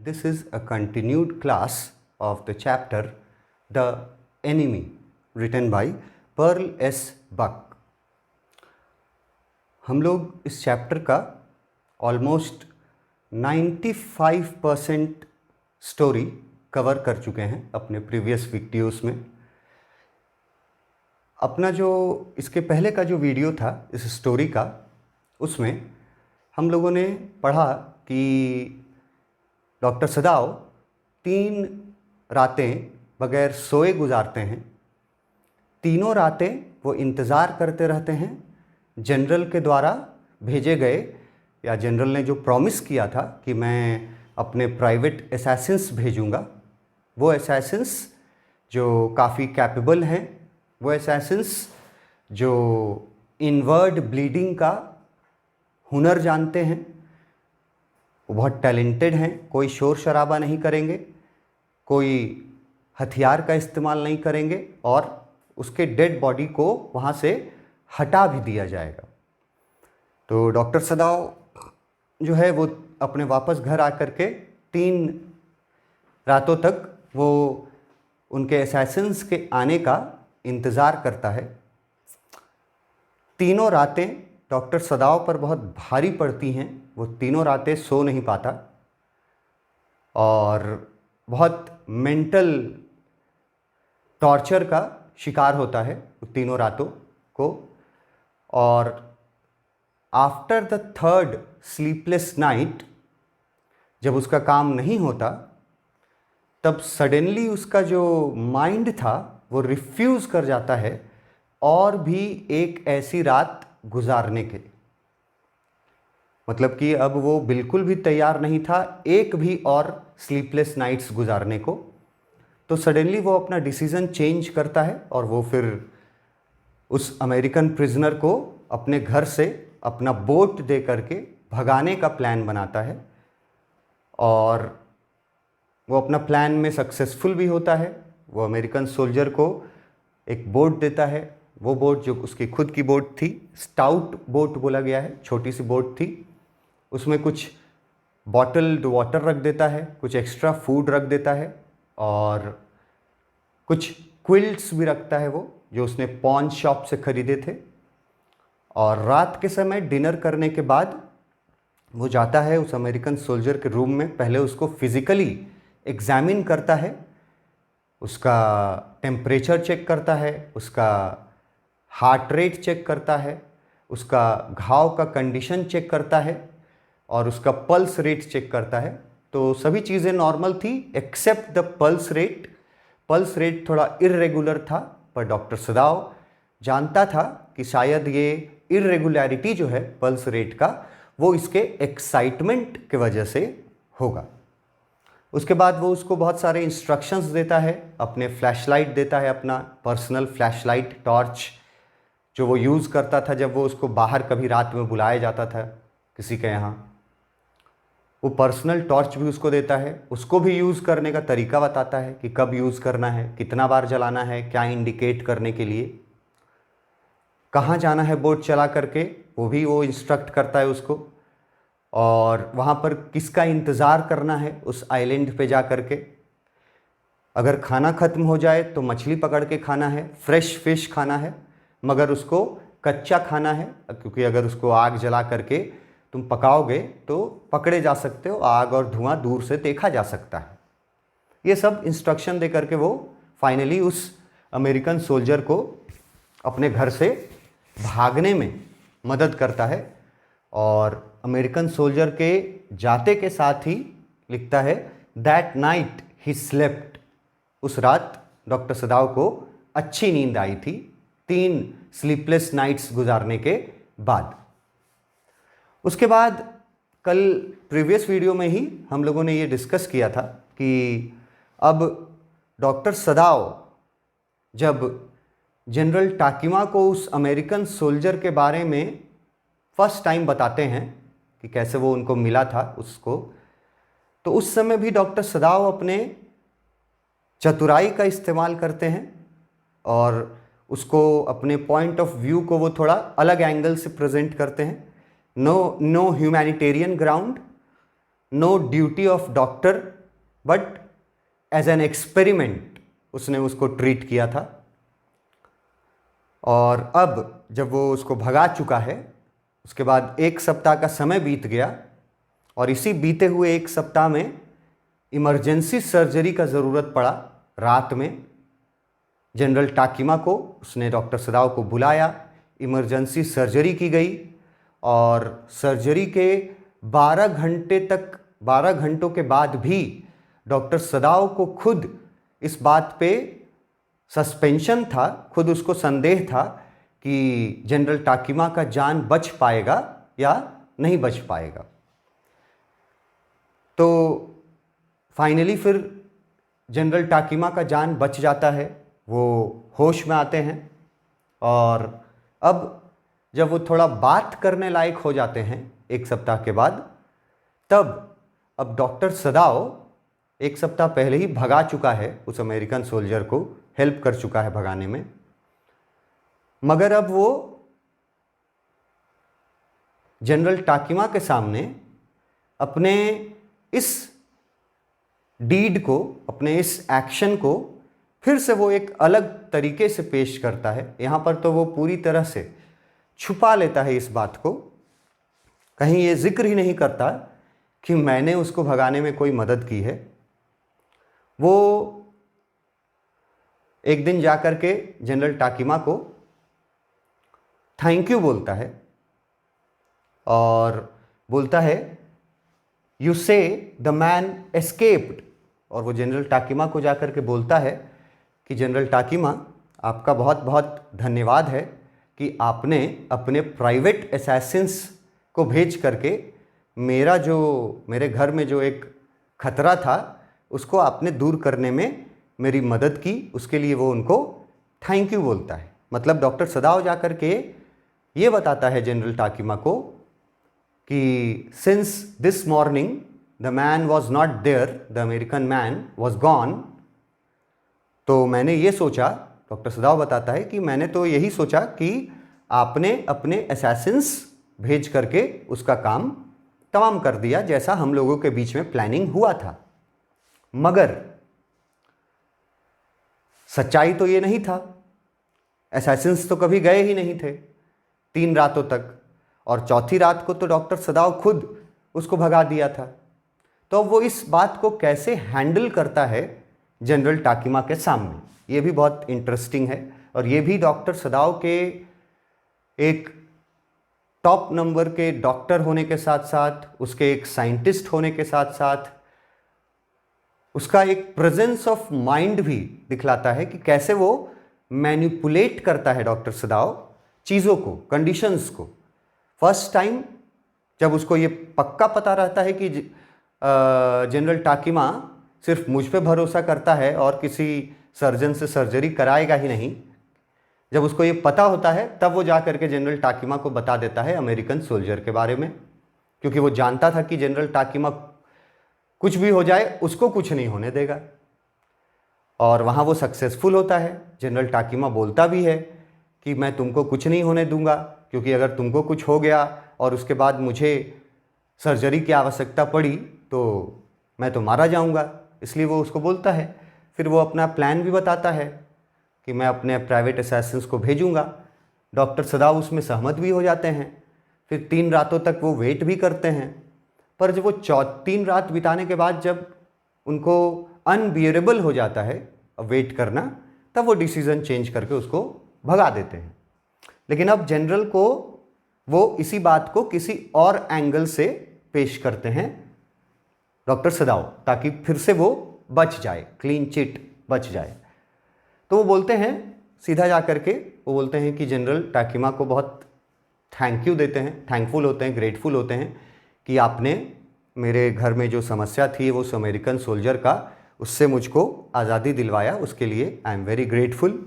this is a continued class of the chapter The Enemy, written by Pearl S. Buck. हम लोग इस chapter का almost 95% story cover कर चुके हैं अपने प्रीवियस वीडियोस में. अपना जो इसके पहले का जो वीडियो था इस स्टोरी का, उसमें हम लोगों ने पढ़ा कि डॉक्टर सदाव 3 रातें बगैर सोए गुजारते हैं. तीनों रातें वो इंतज़ार करते रहते हैं जनरल के द्वारा भेजे गए, या जनरल ने जो प्रॉमिस किया था कि मैं अपने प्राइवेट असैसिन्स भेजूंगा, वो असैसिन्स जो काफ़ी कैपेबल हैं, वो असैसिन्स जो इनवर्ड ब्लीडिंग का हुनर जानते हैं, वो बहुत टैलेंटेड हैं, कोई शोर शराबा नहीं करेंगे, कोई हथियार का इस्तेमाल नहीं करेंगे और उसके डेड बॉडी को वहाँ से हटा भी दिया जाएगा. तो डॉक्टर सदाव जो है वो अपने वापस घर आकर के 3 रातों तक वो उनके असैसिन्स के आने का इंतज़ार करता है. तीनों रातें डॉक्टर सदाव पर बहुत भारी पड़ती हैं. वो तीनों रातें सो नहीं पाता और बहुत मेंटल टॉर्चर का शिकार होता है तीनों रातों को. और after the 3rd sleepless night, जब उसका काम नहीं होता, तब सडनली उसका जो माइंड था वो रिफ्यूज़ कर जाता है और भी एक ऐसी रात गुजारने के. मतलब कि अब वो बिल्कुल भी तैयार नहीं था एक भी और स्लीपलेस नाइट्स गुजारने को. तो सडनली वो अपना डिसीज़न चेंज करता है और वो फिर उस अमेरिकन प्रिजनर को अपने घर से अपना बोट दे करके भगाने का प्लान बनाता है. और वो अपना प्लान में सक्सेसफुल भी होता है. वो अमेरिकन सोल्जर को एक बोट देता है. वो बोट जो उसकी खुद की बोट थी, स्टाउट बोट बोला गया है, छोटी सी बोट थी. उसमें कुछ बॉटल्ड वाटर रख देता है, कुछ एक्स्ट्रा फूड रख देता है और कुछ क्विल्ट्स भी रखता है वो, जो उसने पॉन शॉप से ख़रीदे थे. और रात के समय डिनर करने के बाद वो जाता है उस अमेरिकन सोल्जर के रूम में. पहले उसको फिज़िकली एग्ज़ामिन करता है, उसका टेम्परेचर चेक करता है, उसका हार्ट रेट चेक करता है, उसका घाव का कंडीशन चेक करता है और उसका पल्स रेट चेक करता है. तो सभी चीज़ें नॉर्मल थी except the pulse rate. Pulse rate थोड़ा इर्रेगुलर था, पर डॉक्टर सदाव जानता था कि शायद ये इर्रेगुलरिटी जो है पल्स रेट का, वो इसके एक्साइटमेंट के वजह से होगा. उसके बाद वो उसको बहुत सारे इंस्ट्रक्शंस देता है, अपने फ्लैशलाइट देता है, अपना पर्सनल फ्लैशलाइट टॉर्च जो वो यूज़ करता था जब वो उसको बाहर कभी रात में बुलाया जाता था किसी के यहाँ. वो पर्सनल टॉर्च भी उसको देता है. उसको भी यूज़ करने का तरीका बताता है कि कब यूज़ करना है, कितना बार जलाना है, क्या इंडिकेट करने के लिए, कहाँ जाना है बोट चला करके, वो भी वो इंस्ट्रक्ट करता है उसको. और वहाँ पर किसका इंतज़ार करना है उस आइलैंड पे जा करके. अगर खाना ख़त्म हो जाए तो मछली पकड़ के खाना है, फ्रेश फिश खाना है, मगर उसको कच्चा खाना है, क्योंकि अगर उसको आग जला करके तुम पकाओगे तो पकड़े जा सकते हो, आग और धुआं दूर से देखा जा सकता है. ये सब इंस्ट्रक्शन दे करके वो फाइनली उस अमेरिकन सोल्जर को अपने घर से भागने में मदद करता है. और अमेरिकन सोल्जर के जाते के साथ ही लिखता है, दैट नाइट ही स्लेप्ट. उस रात डॉक्टर सदाव को अच्छी नींद आई थी 3 स्लीपलेस नाइट्स गुजारने के बाद. उसके बाद कल प्रीवियस वीडियो में ही हम लोगों ने ये डिस्कस किया था कि अब डॉक्टर सदाव जब जनरल टाकिमा को उस अमेरिकन सोल्जर के बारे में फर्स्ट टाइम बताते हैं कि कैसे वो उनको मिला था उसको, तो उस समय भी डॉक्टर सदाव अपने चतुराई का इस्तेमाल करते हैं और उसको अपने पॉइंट ऑफ व्यू को वो थोड़ा अलग एंगल से प्रेजेंट करते हैं. No humanitarian ground, no duty of doctor but as an experiment उसने उसको ट्रीट किया था। और अब जब वो उसको भगा चुका है, उसके बाद 1 सप्ताह का समय बीत गया और इसी बीते हुए 1 सप्ताह में इमरजेंसी सर्जरी का ज़रूरत पड़ा। रात में जनरल टाकिमा को उसने डॉक्टर सदाव को बुलाया, इमरजेंसी सर्जरी की गई और सर्जरी के 12 घंटों के बाद भी डॉक्टर सदाव को खुद इस बात पे सस्पेंशन था, खुद उसको संदेह था कि जनरल टाकिमा का जान बच पाएगा या नहीं बच पाएगा। तो फाइनली फिर जनरल टाकिमा का जान बच जाता है, वो होश में आते हैं और अब जब वो थोड़ा बात करने लायक हो जाते हैं 1 सप्ताह के बाद, तब अब डॉक्टर सदाव 1 सप्ताह पहले ही भगा चुका है उस अमेरिकन सोल्जर को, हेल्प कर चुका है भगाने में, मगर अब वो जनरल टाकिमा के सामने अपने इस डीड को, अपने इस एक्शन को फिर से वो एक अलग तरीके से पेश करता है। यहाँ पर तो वो पूरी तरह से छुपा लेता है इस बात को, कहीं ये जिक्र ही नहीं करता कि मैंने उसको भगाने में कोई मदद की है। वो एक दिन जाकर के जनरल टाकिमा को थैंक यू बोलता है और बोलता है यू से द मैन एस्केप्ड। और वो जनरल टाकिमा को जाकर के बोलता है कि जनरल टाकिमा, आपका बहुत बहुत धन्यवाद है कि आपने अपने प्राइवेट असैसिन्स को भेज करके मेरे घर में जो एक खतरा था उसको आपने दूर करने में मेरी मदद की, उसके लिए वो उनको थैंक यू बोलता है। मतलब डॉक्टर सदाव जाकर के ये बताता है जनरल टाकिमा को कि since this morning the man was not there, the American man was gone. तो मैंने ये सोचा, डॉक्टर सदाव बताता है कि मैंने तो यही सोचा कि आपने अपने असैसिन्स भेज करके उसका काम तमाम कर दिया जैसा हम लोगों के बीच में प्लानिंग हुआ था, मगर सच्चाई तो ये नहीं था। असैसिन्स तो कभी गए ही नहीं थे 3 रातों तक, और चौथी रात को तो डॉक्टर सदाव खुद उसको भगा दिया था। तो वो इस बात को कैसे हैंडल करता है जनरल टाकिमा के सामने, ये भी बहुत इंटरेस्टिंग है। और ये भी डॉक्टर सदाव के एक टॉप नंबर के डॉक्टर होने के साथ साथ, उसके एक साइंटिस्ट होने के साथ साथ, उसका एक प्रेजेंस ऑफ माइंड भी दिखलाता है कि कैसे वो मैनिपुलेट करता है डॉक्टर सदाव चीज़ों को, कंडीशंस को। फर्स्ट टाइम जब उसको ये पक्का पता रहता है कि जनरल टाकिमा सिर्फ मुझ पे भरोसा करता है और किसी सर्जन से सर्जरी कराएगा ही नहीं, जब उसको ये पता होता है तब वो जा करके जनरल टाकिमा को बता देता है अमेरिकन सोल्जर के बारे में, क्योंकि वो जानता था कि जनरल टाकिमा कुछ भी हो जाए उसको कुछ नहीं होने देगा। और वहाँ वो सक्सेसफुल होता है। जनरल टाकिमा बोलता भी है कि मैं तुमको कुछ नहीं होने दूंगा, क्योंकि अगर तुमको कुछ हो गया और उसके बाद मुझे सर्जरी की आवश्यकता पड़ी तो मैं तो मारा जाऊंगा, इसलिए वो उसको बोलता है। फिर वो अपना प्लान भी बताता है कि मैं अपने प्राइवेट असैसिन्स को भेजूंगा। डॉक्टर सदाव उसमें सहमत भी हो जाते हैं। फिर 3 रातों तक वो वेट भी करते हैं, पर जब वो 3 रात बिताने के बाद जब उनको अनबियरेबल हो जाता है वेट करना, तब वो डिसीज़न चेंज करके उसको भगा देते हैं। लेकिन अब जनरल को वो इसी बात को किसी और एंगल से पेश करते हैं डॉक्टर सदाव, ताकि फिर से वो बच जाए, क्लीन चिट बच जाए। तो वो बोलते हैं सीधा जा करके, वो बोलते हैं कि जनरल टाकिमा को बहुत थैंक यू देते हैं, थैंकफुल होते हैं, ग्रेटफुल होते हैं कि आपने मेरे घर में जो समस्या थी वो उस अमेरिकन सोल्जर का, उससे मुझको आज़ादी दिलवाया, उसके लिए आई एम वेरी ग्रेटफुल।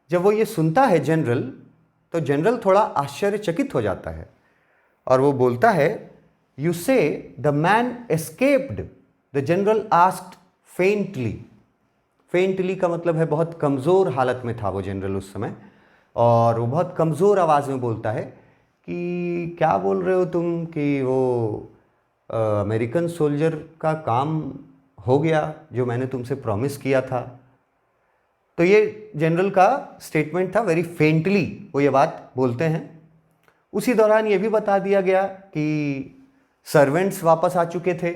जब वो ये सुनता है जनरल, तो जनरल थोड़ा आश्चर्यचकित हो जाता है और वो बोलता है यू से the man escaped. The general asked faintly. Faintly का मतलब है बहुत कमज़ोर हालत में था वो जनरल उस समय, और वो बहुत कमज़ोर आवाज़ में बोलता है कि क्या बोल रहे हो तुम कि वो अमेरिकन सोल्जर का काम हो गया जो मैंने तुमसे प्रॉमिस किया था। तो ये जनरल का स्टेटमेंट था, वेरी फेंटली वो ये बात बोलते हैं। उसी दौरान ये भी बता दिया गया कि सर्वेंट्स वापस आ चुके थे,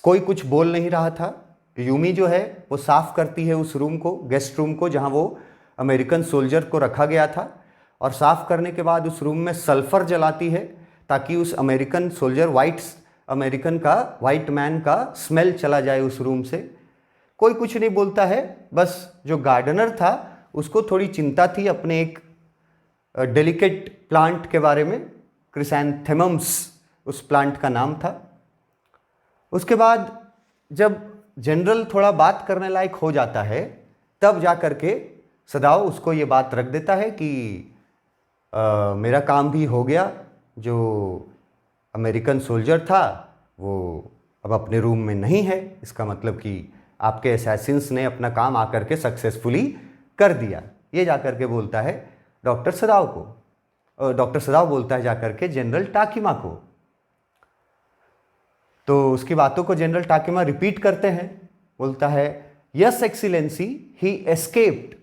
कोई कुछ बोल नहीं रहा था। यूमी जो है वो साफ करती है उस रूम को, गेस्ट रूम को, जहां वो अमेरिकन सोल्जर को रखा गया था, और साफ करने के बाद उस रूम में सल्फर जलाती है ताकि उस अमेरिकन सोल्जर, वाइट मैन का स्मेल चला जाए उस रूम से। कोई कुछ नहीं बोलता है, बस जो गार्डनर था उसको थोड़ी चिंता थी अपने एक डेलिकेट प्लांट के बारे में, क्रिसैंथेमम्स उस प्लांट का नाम था। उसके बाद जब जनरल थोड़ा बात करने लायक हो जाता है, तब जा कर के सदाओ उसको ये बात रख देता है कि मेरा काम भी हो गया, जो अमेरिकन सोल्जर था वो अब अपने रूम में नहीं है, इसका मतलब कि आपके असैसिन्स ने अपना काम आकर के सक्सेसफुली कर दिया। ये जाकर के बोलता है डॉक्टर सदाओ को। डॉक्टर सदाओ बोलता है जाकर के जनरल टाकिमा को। तो उसकी बातों को जनरल टाकिमा रिपीट करते हैं, बोलता है यस एक्सीलेंसी ही एस्केप्ड।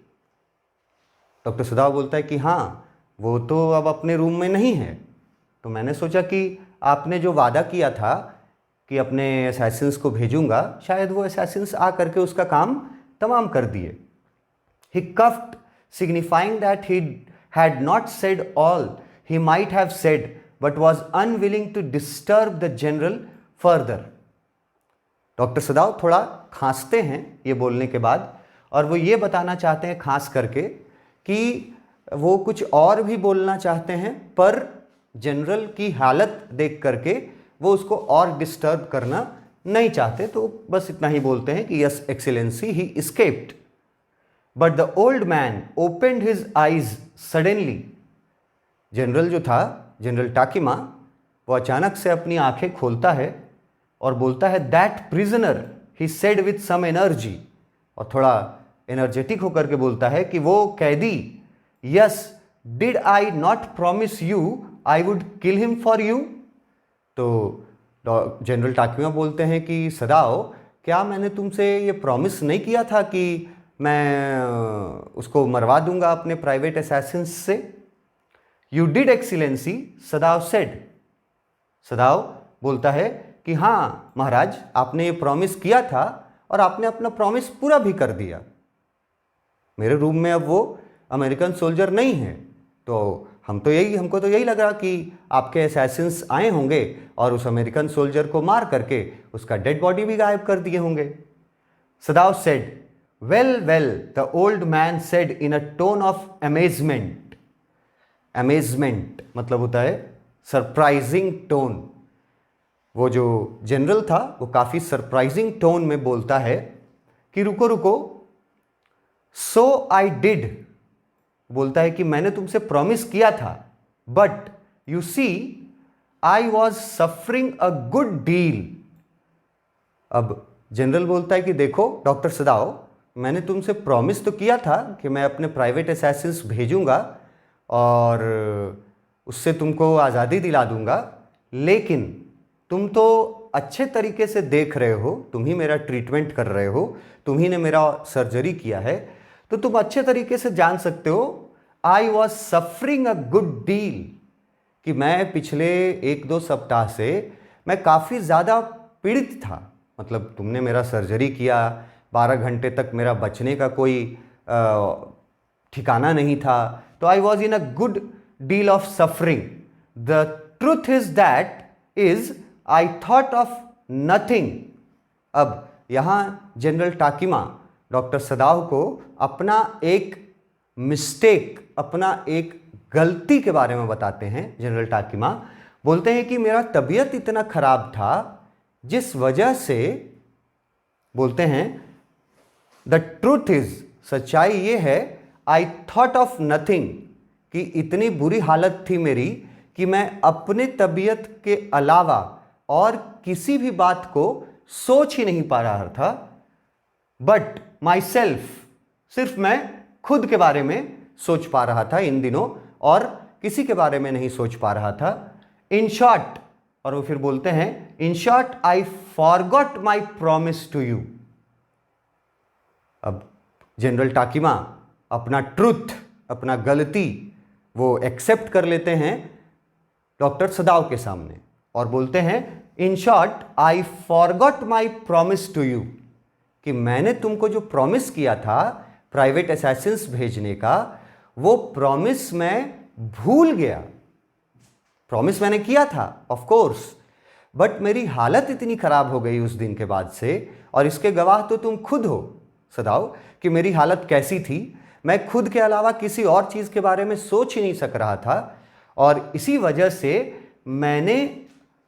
डॉक्टर सदाओ बोलता है कि हाँ, वो तो अब अपने रूम में नहीं है। तो मैंने सोचा कि आपने जो वादा किया था कि अपने असैसिन्स को भेजूंगा, शायद वो असैसिन्स आ करके उसका काम तमाम कर दिए। ही cuffed, signifying that he had not said all he might have said but was unwilling to disturb the general further. Doctor सदाव थोड़ा खांसते हैं ये बोलने के बाद, और वो ये बताना चाहते हैं खांस करके कि वो कुछ और भी बोलना चाहते हैं, पर जनरल की हालत देख करके वो उसको और डिस्टर्ब करना नहीं चाहते। तो बस इतना ही बोलते हैं कि yes excellency he escaped. But the old man opened his eyes suddenly. General जो था, जनरल टाकिमा, वो अचानक से अपनी आंखें खोलता है और बोलता है that prisoner, he said with some energy, और थोड़ा एनर्जेटिक होकर के बोलता है कि वो कैदी, yes did I not promise you I would kill him for you. तो जनरल टाकिमा बोलते हैं कि सदाओ, क्या मैंने तुमसे ये प्रॉमिस नहीं किया था कि मैं उसको मरवा दूंगा अपने प्राइवेट असैसिन्स से? You did excellency, सदाव said. सदाव बोलता है कि हाँ महाराज, आपने ये प्रॉमिस किया था और आपने अपना प्रॉमिस पूरा भी कर दिया। मेरे रूम में अब वो अमेरिकन सोल्जर नहीं है, तो हमको तो यही लग रहा कि आपके असैसिन्स आए होंगे और उस अमेरिकन सोल्जर को मार करके उसका डेड बॉडी भी गायब कर दिए होंगे। सदाव said, well, the old man said in a tone of amazement. Amazement मतलब होता है सरप्राइजिंग टोन। वो जो जनरल था वो काफ़ी सरप्राइजिंग टोन में बोलता है कि रुको रुको, सो आई डिड, बोलता है कि मैंने तुमसे प्रॉमिस किया था, but you see I was suffering a good deal. अब जनरल बोलता है कि देखो डॉक्टर सदाओ, मैंने तुमसे प्रॉमिस तो किया था कि मैं अपने प्राइवेट असैसिन्स भेजूंगा और उससे तुमको आज़ादी दिला दूंगा, लेकिन तुम तो अच्छे तरीके से देख रहे हो, तुम ही मेरा ट्रीटमेंट कर रहे हो, तुम ही ने मेरा सर्जरी किया है, तो तुम अच्छे तरीके से जान सकते हो आई was suffering a good deal, कि मैं पिछले 1-2 सप्ताह से मैं काफ़ी ज़्यादा पीड़ित था। मतलब तुमने मेरा सर्जरी किया, 12 घंटे तक मेरा बचने का कोई ठिकाना नहीं था, तो I was in a good deal of suffering. The truth is that is I thought of nothing. अब यहाँ जनरल टाकिमा डॉक्टर सदाव को अपना एक मिस्टेक, अपना एक गलती के बारे में बताते हैं। जनरल टाकिमा बोलते हैं कि मेरा तबीयत इतना खराब था जिस वजह से, बोलते हैं द ट्रूथ इज, सच्चाई ये है, आई थॉट ऑफ नथिंग, कि इतनी बुरी हालत थी मेरी कि मैं अपने तबीयत के अलावा और किसी भी बात को सोच ही नहीं पा रहा था। बट माई सेल्फ, सिर्फ मैं खुद के बारे में सोच पा रहा था इन दिनों और किसी के बारे में नहीं सोच पा रहा था। इन शॉर्ट, और वो फिर बोलते हैं in short I forgot my promise to you. अब जनरल टाकिमा अपना ट्रुथ, अपना गलती वो एक्सेप्ट कर लेते हैं डॉक्टर सदाव के सामने और बोलते हैं in short I forgot my promise to you, कि मैंने तुमको जो प्रॉमिस किया था प्राइवेट असैसिन्स भेजने का, वो प्रॉमिस मैं भूल गया। प्रॉमिस मैंने किया था ऑफ कोर्स, बट मेरी हालत इतनी खराब हो गई उस दिन के बाद से, और इसके गवाह तो तुम खुद हो सदाव कि मेरी हालत कैसी थी। मैं खुद के अलावा किसी और चीज़ के बारे में सोच ही नहीं सक रहा था, और इसी वजह से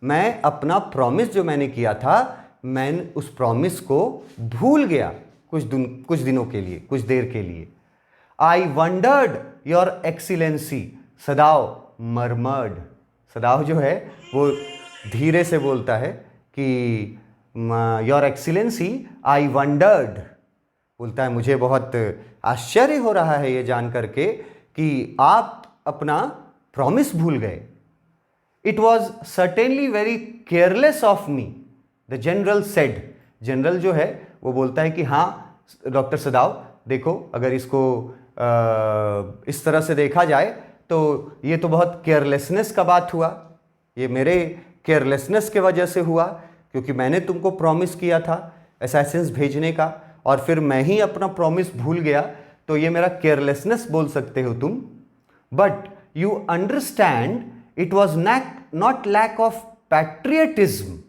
मैं अपना प्रॉमिस जो मैंने किया था, मैं उस प्रॉमिस को भूल गया कुछ दिनों के लिए, कुछ देर के लिए। I wondered your excellency, Sadao murmured. Sadao जो है वो धीरे से बोलता है कि योर एक्सीलेंसी आई वंडर्ड, बोलता है मुझे बहुत आश्चर्य हो रहा है ये जान करके कि आप अपना प्रॉमिस भूल गए। It was certainly very careless of me, the general said. General जो है वो बोलता है कि हाँ डॉक्टर सदाव, देखो अगर इसको इस तरह से देखा जाए तो ये तो बहुत केयरलेसनेस का बात हुआ, ये मेरे केयरलेसनेस के वजह से हुआ, क्योंकि मैंने तुमको प्रॉमिस किया था असैसिन्स भेजने का और फिर मैं ही अपना प्रॉमिस भूल गया, तो ये मेरा केयरलेसनेस बोल सकते हो तुम। But you understand it was not lack of patriotism.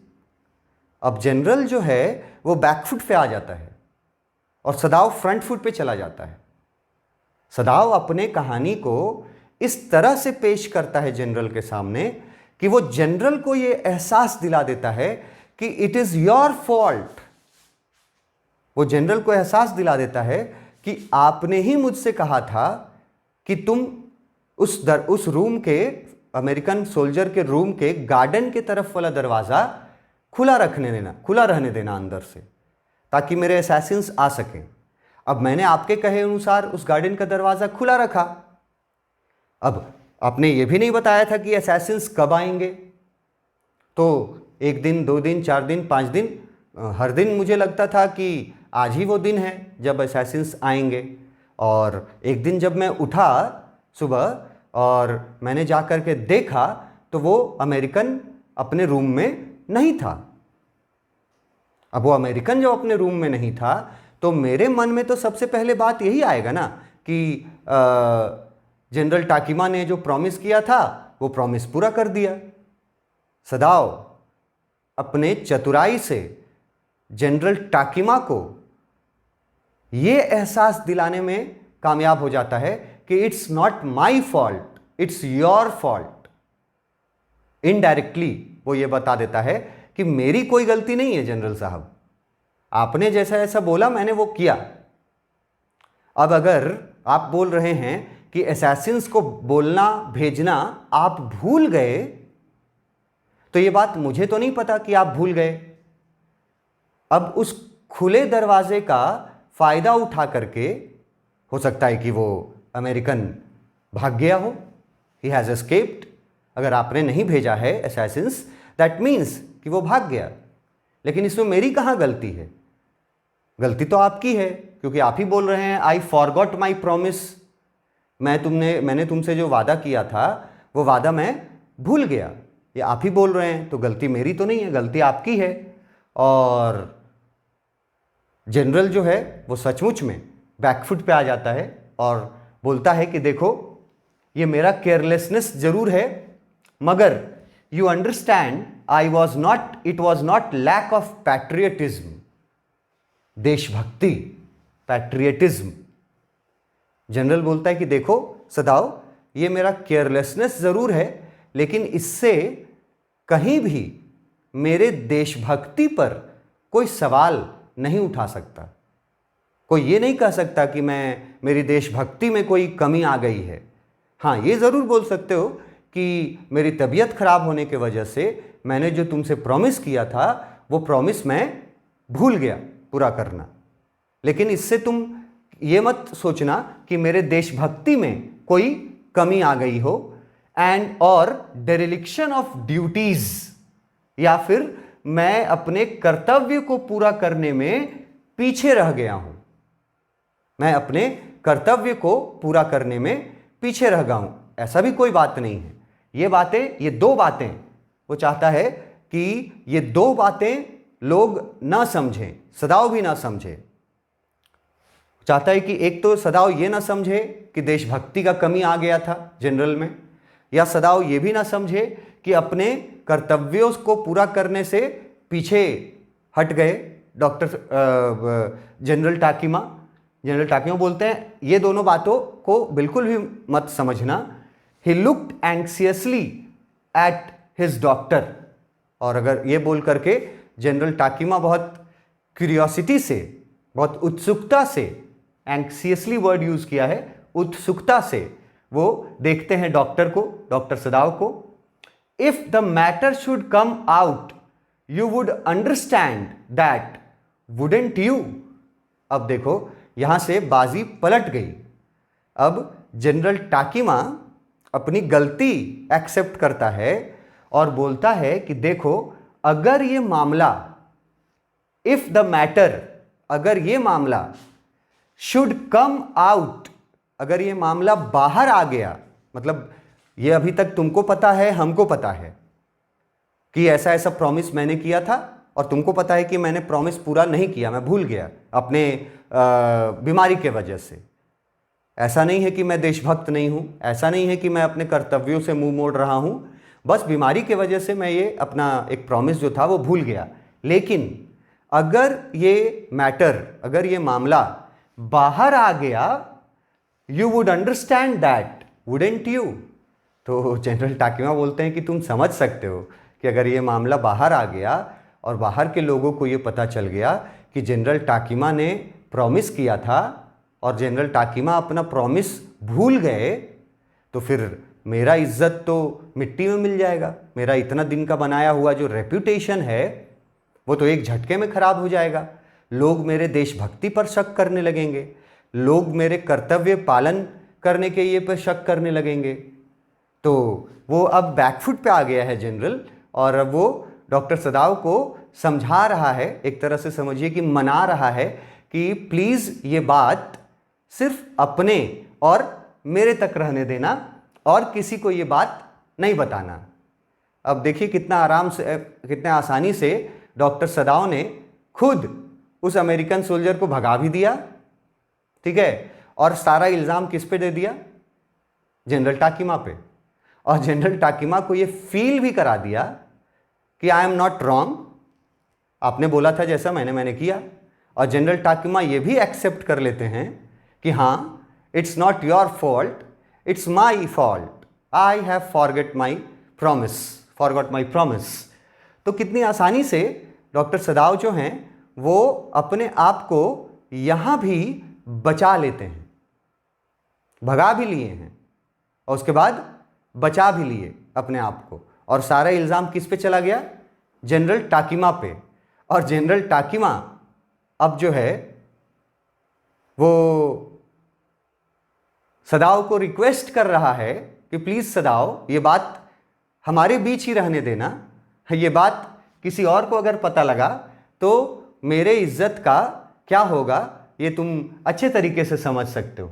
अब जनरल जो है वो बैकफुट पे आ जाता है और सदाव फ्रंट फुट पे चला जाता है। सदाव अपने कहानी को इस तरह से पेश करता है जनरल के सामने कि वो जनरल को ये एहसास दिला देता है कि इट इज योर फॉल्ट। वो जनरल को एहसास दिला देता है कि आपने ही मुझसे कहा था कि तुम उस रूम के, अमेरिकन सोल्जर के रूम के गार्डन के तरफ वाला दरवाजा खुला रहने देना अंदर से, ताकि मेरे असैसिन्स आ सकें। अब मैंने आपके कहे अनुसार उस गार्डन का दरवाजा खुला रखा। अब आपने ये भी नहीं बताया था कि असैसिन्स कब आएंगे, तो 1 दिन 2 दिन 4 दिन 5 दिन, हर दिन मुझे लगता था कि आज ही वो दिन है जब असैसिन्स आएंगे। और एक दिन जब मैं उठा सुबह और मैंने जा कर के देखा तो वो अमेरिकन अपने रूम में नहीं था। अब वो अमेरिकन जो अपने रूम में नहीं था, तो मेरे मन में तो सबसे पहले बात यही आएगा ना कि जनरल टाकिमा ने जो प्रॉमिस किया था वो प्रॉमिस पूरा कर दिया। सदाव अपने चतुराई से जनरल टाकिमा को ये एहसास दिलाने में कामयाब हो जाता है कि it's not my fault, it's your fault. Indirectly वो ये बता देता है कि मेरी कोई गलती नहीं है जनरल साहब, आपने जैसा ऐसा बोला मैंने वो किया। अब अगर आप बोल रहे हैं कि असैसिन्स को बोलना भेजना आप भूल गए, तो ये बात मुझे तो नहीं पता कि आप भूल गए। अब उस खुले दरवाजे का फायदा उठा करके हो सकता है कि वो अमेरिकन भाग गया हो, ही हैज एस्केप्ड। अगर आपने नहीं भेजा है असैसिन्स, दैट मीन्स कि वो भाग गया। लेकिन इसमें मेरी कहाँ गलती है? गलती तो आपकी है, क्योंकि आप ही बोल रहे हैं आई फॉरगॉट माई प्रॉमिस, मैंने तुमसे जो वादा किया था वो वादा मैं भूल गया। ये आप ही बोल रहे हैं, तो गलती मेरी तो नहीं है, गलती आपकी है। और जनरल जो है वो सचमुच में बैकफुट पे आ जाता है और बोलता है कि देखो ये मेरा केयरलेसनेस जरूर है, मगर you understand it was not lack of patriotism, देशभक्ति, पैट्रियटिज्म। जनरल बोलता है कि देखो सदाव, ये मेरा केयरलेसनेस जरूर है, लेकिन इससे कहीं भी मेरे देशभक्ति पर कोई सवाल नहीं उठा सकता। कोई ये नहीं कह सकता कि मेरी देशभक्ति में कोई कमी आ गई है। हाँ, ये ज़रूर बोल सकते हो कि मेरी तबीयत खराब होने के वजह से मैंने जो तुमसे प्रॉमिस किया था वो प्रॉमिस मैं भूल गया पूरा करना। लेकिन इससे तुम ये मत सोचना कि मेरे देशभक्ति में कोई कमी आ गई हो, एंड और डेरिलिक्शन ऑफ ड्यूटीज या फिर मैं अपने कर्तव्य को पूरा करने में पीछे रह गया हूं, मैं अपने कर्तव्य को पूरा करने में पीछे रह गया हूं। ऐसा भी कोई बात नहीं है। ये बातें, ये दो बातें वो चाहता है कि ये दो बातें लोग ना समझें, सदाव भी ना समझे। चाहता है कि एक तो सदाव ये ना समझे कि देशभक्ति का कमी आ गया था जनरल में, या सदाव ये भी ना समझे कि अपने कर्तव्यों को पूरा करने से पीछे हट गए जनरल टाकीमा बोलते हैं ये दोनों बातों को बिल्कुल भी मत समझना। He looked anxiously at his doctor, और अगर ये बोल करके जनरल टाकीमा बहुत क्यूरियोसिटी से, बहुत उत्सुकता से, एंक्सियसली वर्ड यूज किया है, उत्सुकता से वो देखते हैं डॉक्टर को, डॉक्टर सदाव को। If the matter should come out you would understand that, wouldn't you. अब देखो यहां से बाजी पलट गई। अब जनरल टाकीमा अपनी गलती एक्सेप्ट करता है और बोलता है कि देखो, अगर ये मामला, इफ द मैटर, अगर ये मामला शुड कम आउट, अगर ये मामला बाहर आ गया, मतलब ये अभी तक तुमको पता है, हमको पता है कि ऐसा ऐसा प्रॉमिस मैंने किया था, और तुमको पता है कि मैंने प्रॉमिस पूरा नहीं किया, मैं भूल गया अपने बीमारी के वजह से। ऐसा नहीं है कि मैं देशभक्त नहीं हूं, ऐसा नहीं है कि मैं अपने कर्तव्यों से मुंह मोड़ रहा हूं, बस बीमारी के वजह से मैं ये अपना एक प्रॉमिस जो था वो भूल गया। लेकिन अगर ये मैटर, अगर ये मामला बाहर आ गया, you would understand that, wouldn't you. तो जनरल टाकीमा बोलते हैं कि तुम समझ सकते हो कि अगर ये मामला बाहर आ गया और बाहर के लोगों को ये पता चल गया कि जनरल टाकीमा ने प्रॉमिस किया था और जनरल टाकीमा अपना प्रॉमिस भूल गए, तो फिर मेरा इज्जत तो मिट्टी में मिल जाएगा। मेरा इतना दिन का बनाया हुआ जो रेप्यूटेशन है वो तो एक झटके में खराब हो जाएगा। लोग मेरे देशभक्ति पर शक करने लगेंगे, लोग मेरे कर्तव्य पालन करने के ये पर शक करने लगेंगे। तो वो अब बैकफुट पे आ गया है जनरल, और अब वो डॉक्टर सदाव को समझा रहा है, एक तरह से समझिए कि मना रहा है कि प्लीज़ ये बात सिर्फ अपने और मेरे तक रहने देना और किसी को ये बात नहीं बताना। अब देखिए कितना आराम से, कितने आसानी से डॉक्टर सदाव ने खुद उस अमेरिकन सोल्जर को भगा भी दिया, ठीक है, और सारा इल्ज़ाम किस पे दे दिया? जनरल टाकीमा पे। और जनरल टाकीमा को ये फील भी करा दिया कि आई एम नॉट रॉन्ग, आपने बोला था जैसा मैंने किया। और जनरल टाकीमा ये भी एक्सेप्ट कर लेते हैं कि हाँ, it's not your fault, it's my fault, I have forgot my promise. तो कितनी आसानी से डॉक्टर सदाव जो हैं वो अपने आप को यहां भी बचा लेते हैं, भगा भी लिए हैं और उसके बाद बचा भी लिए अपने आप को। और सारा इल्ज़ाम किस पे चला गया? जनरल टाकीमा पे। और जनरल टाकीमा अब जो है वो सदाव को रिक्वेस्ट कर रहा है कि प्लीज़ सदाव, ये बात हमारे बीच ही रहने देना, ये बात किसी और को अगर पता लगा तो मेरे इज्जत का क्या होगा ये तुम अच्छे तरीके से समझ सकते हो।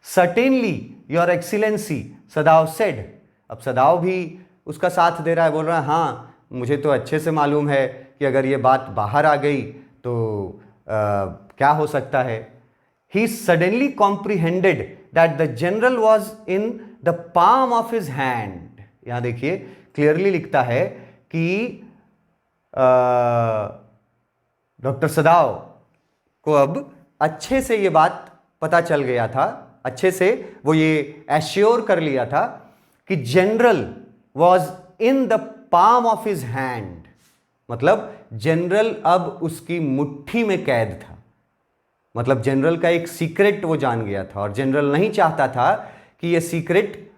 Certainly your excellency, सदाव said. अब सदाव भी उसका साथ दे रहा है, बोल रहा है हाँ, मुझे तो अच्छे से मालूम है कि अगर ये बात बाहर आ गई तो क्या हो सकता है। He suddenly comprehended that the general was in the palm of his hand. यहां देखिए क्लियरली लिखता है कि डॉक्टर सदाव को अब अच्छे से ये बात पता चल गया था, अच्छे से वो ये एश्योर कर लिया था कि general was in the palm of his hand, मतलब जनरल अब उसकी मुट्ठी में कैद था। मतलब जनरल का एक सीक्रेट वो जान गया था और जनरल नहीं चाहता था कि ये सीक्रेट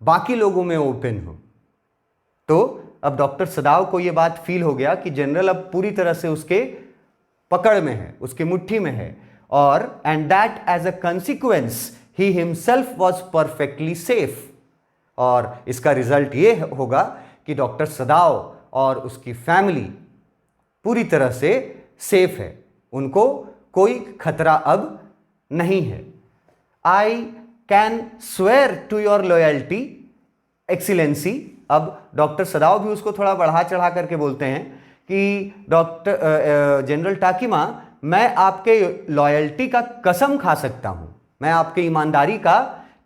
बाकी लोगों में ओपन हो। तो अब डॉक्टर सदाव को ये बात फील हो गया कि जनरल अब पूरी तरह से उसके पकड़ में है, उसकी मुट्ठी में है। और and that as a consequence he himself was perfectly safe. और इसका रिजल्ट ये होगा कि डॉक्टर सदाव और उसकी फैमिली पूरी तरह से सेफ है, उनको कोई खतरा अब नहीं है। I can swear to your loyalty excellency. अब डॉक्टर सदाव भी उसको थोड़ा बढ़ा चढ़ा करके बोलते हैं कि जनरल टाकिमा, मैं आपके लॉयल्टी का कसम खा सकता हूं, मैं आपके ईमानदारी का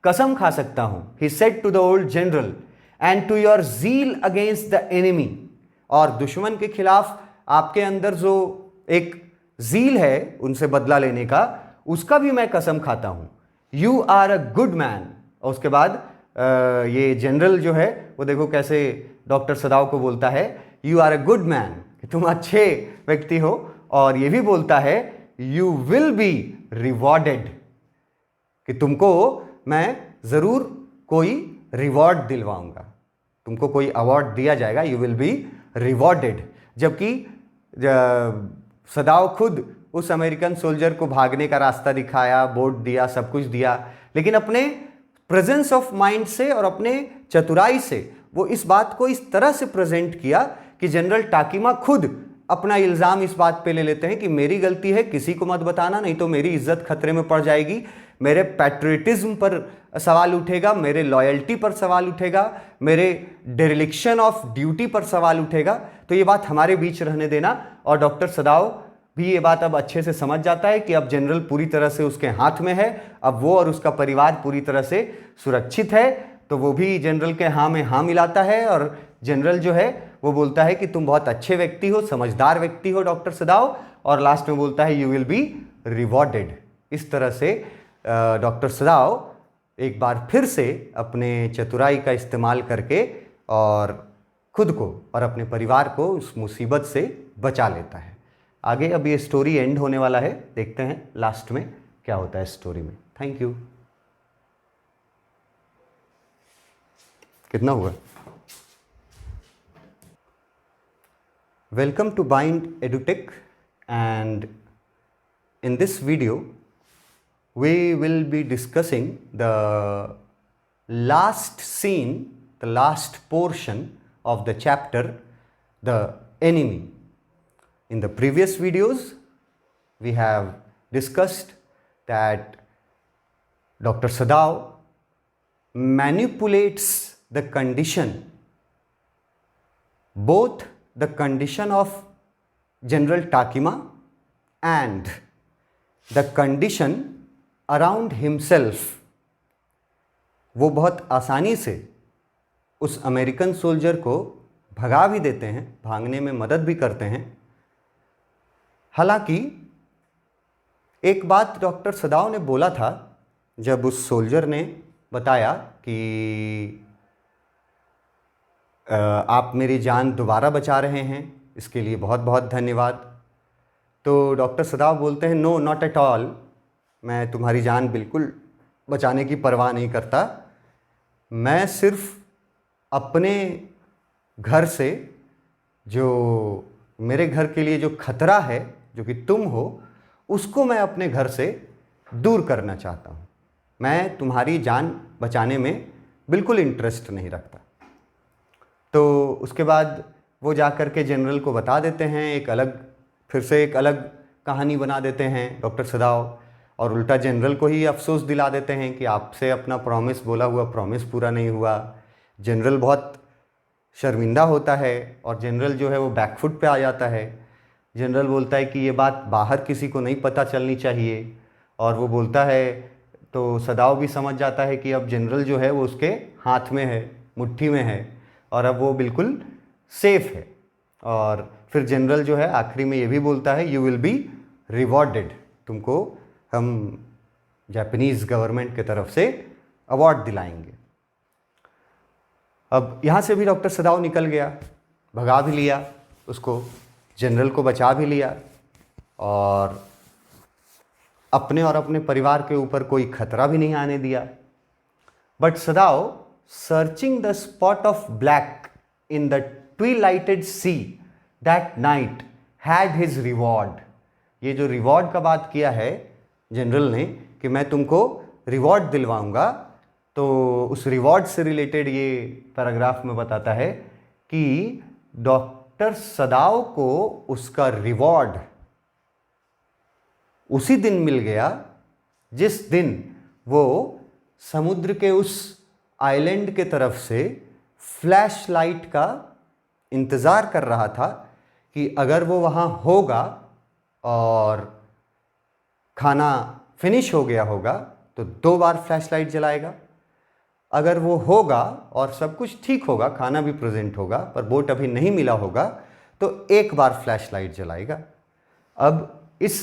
कसम खा सकता हूं। He said to the old general and to your zeal against the enemy. और दुश्मन के खिलाफ आपके अंदर जो एक ज़ील है उनसे बदला लेने का, उसका भी मैं कसम खाता हूं। You are a good man. और उसके बाद ये जनरल जो है वो देखो कैसे डॉक्टर सदाव को बोलता है, you are a good man, कि तुम अच्छे व्यक्ति हो। और ये भी बोलता है यू विल बी रिवॉर्डेड, कि तुमको मैं ज़रूर कोई रिवॉर्ड दिलवाऊंगा, तुमको कोई अवार्ड दिया जाएगा, यू विल बी रिवॉर्डेड। जबकि सदाव खुद उस अमेरिकन सोल्जर को भागने का रास्ता दिखाया, बोट दिया, सब कुछ दिया, लेकिन अपने प्रेजेंस ऑफ माइंड से और अपने चतुराई से वो इस बात को इस तरह से प्रेजेंट किया कि जनरल टाकिमा खुद अपना इल्ज़ाम इस बात पे ले लेते हैं कि मेरी गलती है, किसी को मत बताना, नहीं तो मेरी इज्जत खतरे में पड़ जाएगी, मेरे पैट्रियटिज्म पर सवाल उठेगा, मेरे लॉयल्टी पर सवाल उठेगा, मेरे डेरिलिक्शन ऑफ ड्यूटी पर सवाल उठेगा, तो ये बात हमारे बीच रहने देना। और डॉक्टर सदाव भी ये बात अब अच्छे से समझ जाता है कि अब जनरल पूरी तरह से उसके हाथ में है, अब वो और उसका परिवार पूरी तरह से सुरक्षित है। तो वो भी जनरल के हाँ में हाँ मिलाता है और जनरल जो है वो बोलता है कि तुम बहुत अच्छे व्यक्ति हो, समझदार व्यक्ति हो डॉक्टर सदाव, और लास्ट में बोलता है यू विल बी रिवॉर्डेड। इस तरह से डॉक्टर सदाव एक बार फिर से अपने चतुराई का इस्तेमाल करके और खुद को और अपने परिवार को उस मुसीबत से बचा लेता है। आगे अब ये स्टोरी एंड होने वाला है, देखते हैं लास्ट में क्या होता है स्टोरी में। Thank you. कितना हुआ? Welcome to Bind EduTech, and in this video we will be discussing the last scene, the last portion of the chapter, The Enemy. In the previous videos we have discussed that Dr. Sadav manipulates the condition, both the condition of General Takima and the condition around himself। वो बहुत आसानी से उस American soldier को भगा भी देते हैं, भागने में मदद भी करते हैं। हालांकि एक बात डॉक्टर सदाव ने बोला था जब उस सोल्जर ने बताया कि आप मेरी जान दोबारा बचा रहे हैं, इसके लिए बहुत बहुत धन्यवाद। तो डॉक्टर सदाव बोलते हैं नो नॉट एट ऑल, मैं तुम्हारी जान बिल्कुल बचाने की परवाह नहीं करता, मैं सिर्फ अपने घर से, जो मेरे घर के लिए जो खतरा है जो कि तुम हो, उसको मैं अपने घर से दूर करना चाहता हूँ। मैं तुम्हारी जान बचाने में बिल्कुल इंटरेस्ट नहीं रखता। तो उसके बाद वो जा कर के जनरल को बता देते हैं, एक अलग, फिर से एक अलग कहानी बना देते हैं डॉक्टर सदाव, और उल्टा जनरल को ही अफसोस दिला देते हैं कि आपसे अपना प्रॉमिस, बोला हुआ प्रॉमिस पूरा नहीं हुआ। जनरल बहुत शर्मिंदा होता है और जनरल जो है वो बैकफुट पे आ जाता है। जनरल बोलता है कि ये बात बाहर किसी को नहीं पता चलनी चाहिए, और वो बोलता है, तो सदाव भी समझ जाता है कि अब जनरल जो है वो उसके हाथ में है, मुट्ठी में है, और अब वो बिल्कुल सेफ है। और फिर जनरल जो है आखिरी में ये भी बोलता है यू विल बी रिवॉर्डेड, तुमको हम जापानीज़ गवर्नमेंट की तरफ से अवार्ड दिलाएंगे। अब यहाँ से भी डॉक्टर सदाव निकल गया, भगा भी लिया उसको, जनरल को बचा भी लिया, और अपने और अपने परिवार के ऊपर कोई खतरा भी नहीं आने दिया। But Sadao, searching the spot of black in the twilighted sea that night had his reward. ये जो रिवॉर्ड का बात किया है जनरल ने कि मैं तुमको रिवॉर्ड दिलवाऊंगा, तो उस रिवॉर्ड से रिलेटेड ये पैराग्राफ में बताता है कि डॉक्टर सदाव को उसका रिवॉर्ड उसी दिन मिल गया जिस दिन वो समुद्र के उस आइलैंड के तरफ से फ्लैश लाइट का इंतज़ार कर रहा था कि अगर वो वहाँ होगा और खाना फिनिश हो गया होगा तो 2 बार फ्लैश लाइट जलाएगा, अगर वो होगा और सब कुछ ठीक होगा, खाना भी प्रेजेंट होगा पर बोट अभी नहीं मिला होगा, तो 1 बार फ्लैश लाइट जलाएगा। अब इस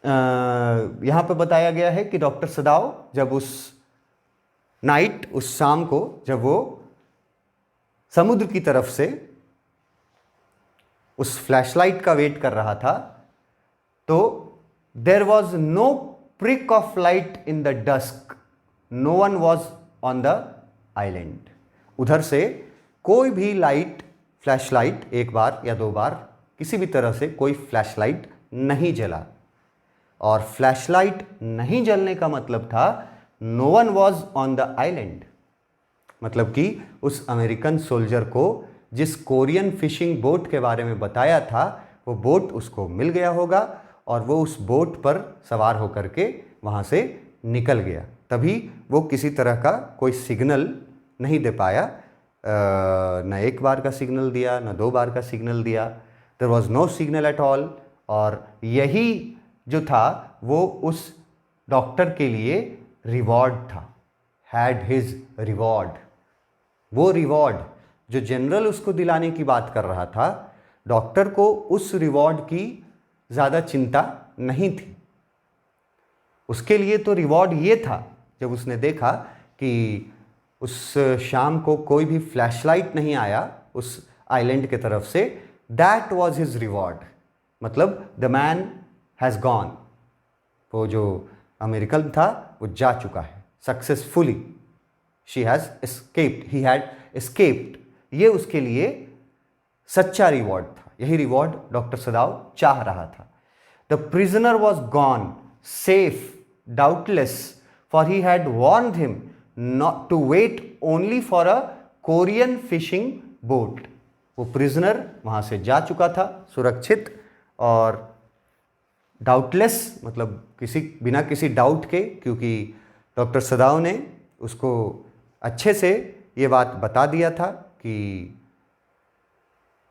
यहाँ पे बताया गया है कि डॉक्टर सदाव जब उस नाइट, उस शाम को जब वो समुद्र की तरफ से उस फ्लैशलाइट का वेट कर रहा था, तो there was no prick of light in the dusk, no one was on the island। उधर से कोई भी लाइट, फ्लैश लाइट 1 बार या 2 बार किसी भी तरह से कोई फ्लैश लाइट नहीं जला। और फ्लैश लाइट नहीं जलने का मतलब था no one was on the island, मतलब कि उस अमेरिकन सोल्जर को जिस कोरियन फिशिंग बोट के बारे में बताया था वो बोट उसको मिल गया होगा और वो उस बोट पर सवार होकर के वहाँ से निकल गया। तभी वो किसी तरह का कोई सिग्नल नहीं दे पाया, न 1 बार का सिग्नल दिया, न 2 बार का सिग्नल दिया। There was no signal at all. और यही जो था वो उस डॉक्टर के लिए रिवॉर्ड था, हैड हिज रिवॉर्ड। वो रिवॉर्ड जो जनरल उसको दिलाने की बात कर रहा था, डॉक्टर को उस रिवॉर्ड की ज़्यादा चिंता नहीं थी। उसके लिए तो रिवॉर्ड ये था, जब उसने देखा कि उस शाम को कोई भी फ्लैशलाइट नहीं आया उस आइलैंड के तरफ से, दैट वॉज हिज रिवॉर्ड। मतलब द मैन हैज़ गॉन, वो जो अमेरिकन था वो जा चुका है successfully. She has escaped, he had escaped. ये उसके लिए सच्चा रिवॉर्ड था, यही रिवॉर्ड डॉक्टर सदाव चाह रहा था। The prisoner was gone safe doubtless, for he had warned him not to wait only for a Korean fishing boat. वो प्रिजनर वहाँ से जा चुका था सुरक्षित और डाउटलेस, मतलब बिना किसी डाउट के, क्योंकि डॉक्टर सदाव ने उसको अच्छे से ये बात बता दिया था कि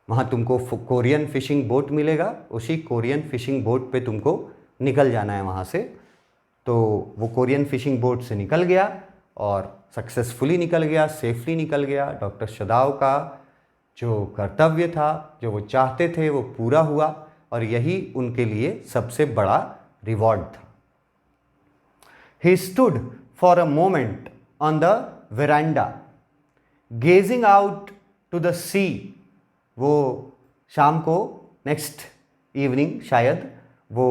वहाँ तुमको कोरियन फिशिंग बोट मिलेगा, उसी कोरियन फिशिंग बोट पे तुमको निकल जाना है वहाँ से। तो वो कोरियन फिशिंग बोट से निकल गया और सक्सेसफुली निकल गया, सेफली निकल गया। डॉक्टर सदाव का जो कर्तव्य था, जो वो चाहते थे, वो पूरा हुआ और यही उनके लिए सबसे बड़ा रिवॉर्ड था। He stood for a moment on the veranda, gazing out to the sea। वो शाम को नेक्स्ट इवनिंग शायद वो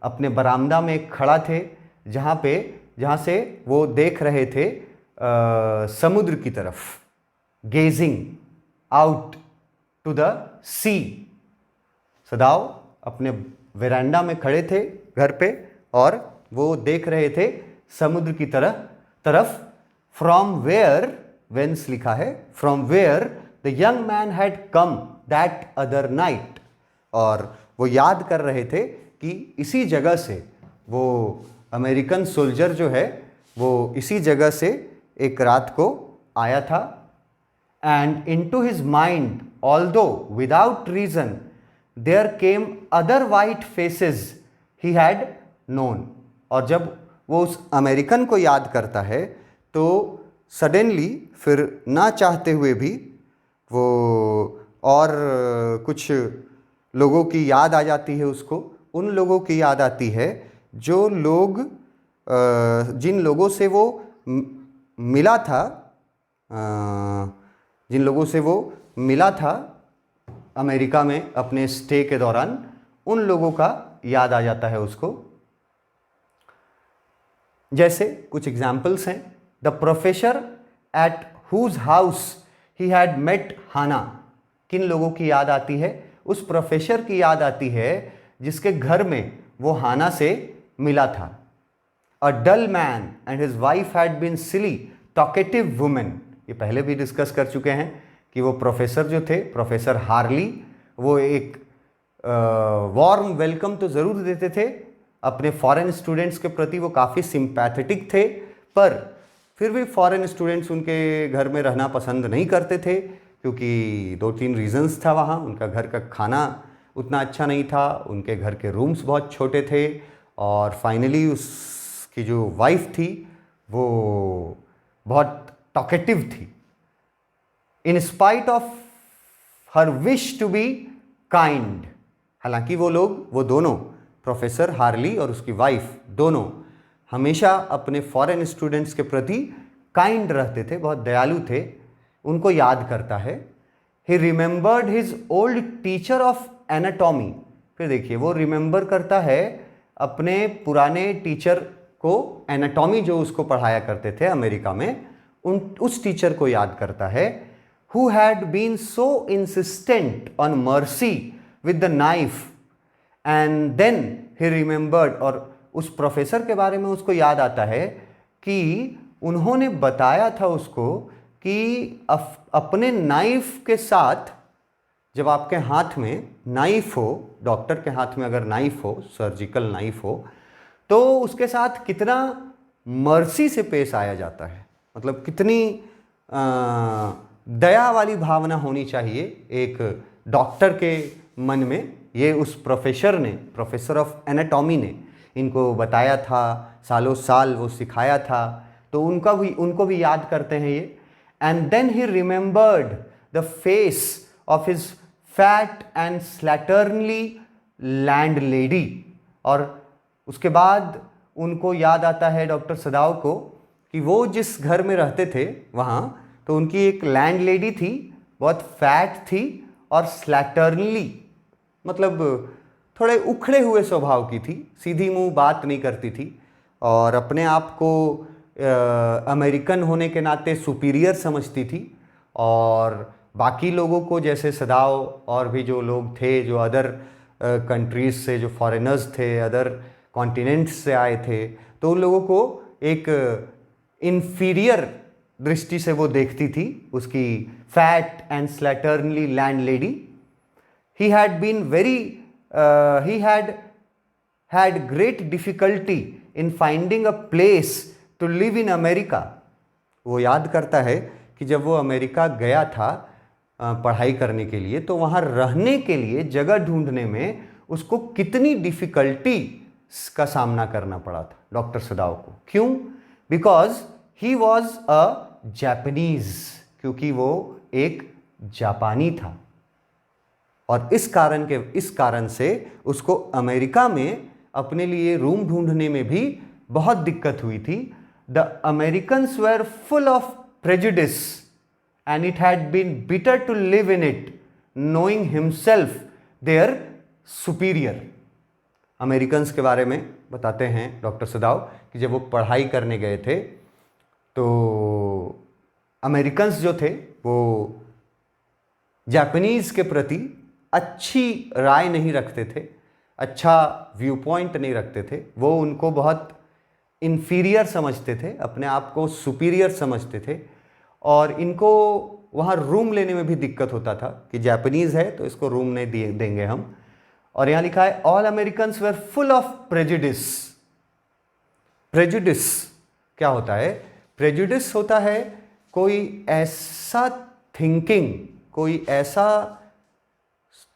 अपने बरामदा में खड़ा थे, जहाँ से वो देख रहे थे समुद्र की तरफ, gazing out to the sea. Sadao अपने वेरांडा में खड़े थे घर पे और वो देख रहे थे समुद्र की तरफ। फ्रॉम वेयर, वेंस लिखा है, from where the young man had come that other night. और वो याद कर रहे थे कि इसी जगह से वो अमेरिकन सोल्जर जो है वो इसी जगह से एक रात को आया था। And into his mind although without reason there came other white faces he had known. और जब वो उस अमेरिकन को याद करता है तो सडनली फिर ना चाहते हुए भी वो और कुछ लोगों की याद आ जाती है उसको। उन लोगों की याद आती है जो लोग जिन लोगों से वो मिला था, जिन लोगों से वो मिला था अमेरिका में अपने स्टे के दौरान, उन लोगों का याद आ जाता है उसको। जैसे कुछ एग्जाम्पल्स हैं। The professor at whose house he had met Hana. किन लोगों की याद आती है? उस प्रोफेसर की याद आती है जिसके घर में वो हाना से मिला था। A dull man and his wife had been silly talkative women. ये पहले भी डिस्कस कर चुके हैं कि वो प्रोफेसर जो थे, प्रोफेसर हार्ली, वो एक वार्म वेलकम तो ज़रूर देते थे अपने फॉरेन स्टूडेंट्स के प्रति, वो काफ़ी सिंपैथेटिक थे, पर फिर भी फॉरेन स्टूडेंट्स उनके घर में रहना पसंद नहीं करते थे क्योंकि 2-3 रीजंस था वहाँ। उनका घर का खाना उतना अच्छा नहीं था, उनके घर के रूम्स बहुत छोटे थे, और फाइनली उसकी जो वाइफ थी वो बहुत टॉकेटिव थी। In spite of her wish to be kind, हालांकि वो दोनों, प्रोफेसर हार्ली और उसकी वाइफ, दोनों हमेशा अपने फॉरेन स्टूडेंट्स के प्रति काइंड रहते थे, बहुत दयालु थे, उनको याद करता है। ही remembered his old teacher of anatomy. फिर देखिए, वो रिमेंबर करता है अपने पुराने टीचर को, एनाटॉमी जो उसको पढ़ाया करते थे अमेरिका में, उस टीचर को याद करता है। Who had been so insistent on mercy with the knife, and then he remembered, और उस प्रोफेसर के बारे में उसको याद आता है कि उन्होंने बताया था उसको कि अपने नाइफ के साथ, जब आपके हाथ में नाइफ हो, डॉक्टर के हाथ में अगर नाइफ हो, सर्जिकल नाइफ हो, तो उसके साथ कितना मर्सी से पेश आया जाता है, मतलब कितनी दया वाली भावना होनी चाहिए एक डॉक्टर के मन में। ये उस प्रोफेसर ने, प्रोफेसर ऑफ एनाटॉमी ने इनको बताया था, सालों साल वो सिखाया था, तो उनको भी याद करते हैं ये। And then he remembered the face of his fat and slatternly landlady, और उसके बाद उनको याद आता है डॉक्टर सदाव को कि वो जिस घर में रहते थे वहाँ, तो उनकी एक लैंडलेडी थी, बहुत फैट थी और स्लैटर्नली, मतलब थोड़े उखड़े हुए स्वभाव की थी, सीधी मुंह बात नहीं करती थी, और अपने आप को अमेरिकन होने के नाते सुपीरियर समझती थी, और बाकी लोगों को, जैसे सदाव और भी जो लोग थे जो अदर कंट्रीज़ से, जो फॉरेनर्स थे, अदर कॉन्टिनेंट्स से आए थे, तो उन लोगों को एक इन्फीरियर दृष्टि से वो देखती थी, उसकी fat and slatternly landlady. He had great difficulty in finding a place to live in America. वो याद करता है कि जब वो अमेरिका गया था पढ़ाई करने के लिए, तो वहाँ रहने के लिए जगह ढूंढने में उसको कितनी डिफ़िकल्टी का सामना करना पड़ा था डॉक्टर सदाव को। क्यों? Because he was a Japanese, क्योंकि वो एक जापानी था, और इस कारण से उसको अमेरिका में अपने लिए रूम ढूंढने में भी बहुत दिक्कत हुई थी। The Americans were full of prejudice and it had been bitter to live in it, knowing himself their superior. Americans के बारे में बताते हैं डॉक्टर सदाव कि जब वो पढ़ाई करने गए थे, तो अमेरिकन्स जो थे वो जापानीज़ के प्रति अच्छी राय नहीं रखते थे, अच्छा व्यू पॉइंट नहीं रखते थे, वो उनको बहुत इन्फीरियर समझते थे, अपने आप को सुपीरियर समझते थे, और इनको वहाँ रूम लेने में भी दिक्कत होता था कि जापानीज़ है तो इसको रूम नहीं देंगे हम। और यहाँ लिखा है all Americans were full of prejudice. Prejudice क्या होता है? प्रेजुडिस होता है कोई ऐसा थिंकिंग, कोई ऐसा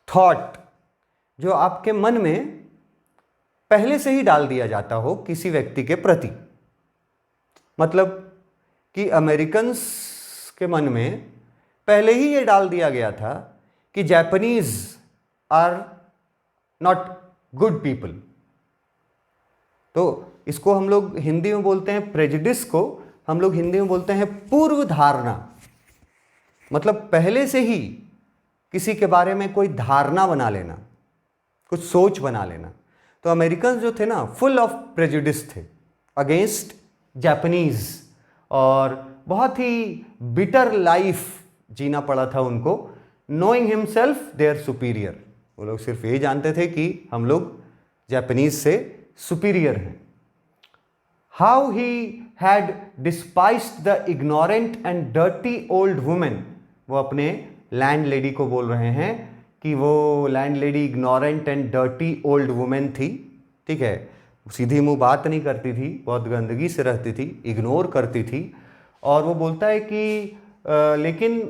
थॉट जो आपके मन में पहले से ही डाल दिया जाता हो किसी व्यक्ति के प्रति। मतलब कि अमेरिकन्स के मन में पहले ही ये डाल दिया गया था कि Japanese are not good people. तो इसको हम लोग हिंदी में बोलते हैं, प्रेजुडिस को हम लोग हिंदी में बोलते हैं पूर्व धारणा। मतलब पहले से ही किसी के बारे में कोई धारणा बना लेना, कुछ सोच बना लेना। तो अमेरिकन जो थे ना, फुल ऑफ प्रेजुडिस थे अगेंस्ट जापानीज, और बहुत ही बिटर लाइफ जीना पड़ा था उनको। नोइंग हिमसेल्फ देयर सुपीरियर, वो लोग सिर्फ ये जानते थे कि हम लोग जापानीज से सुपीरियर हैं। How he had despised the ignorant and dirty old woman वो अपने लैंड लेडी को बोल रहे हैं कि वो land lady ignorant and dirty old women थी, ठीक है, सीधी मुंह बात नहीं करती थी, बहुत गंदगी से रहती थी, इग्नोर करती थी। और वो बोलता है कि लेकिन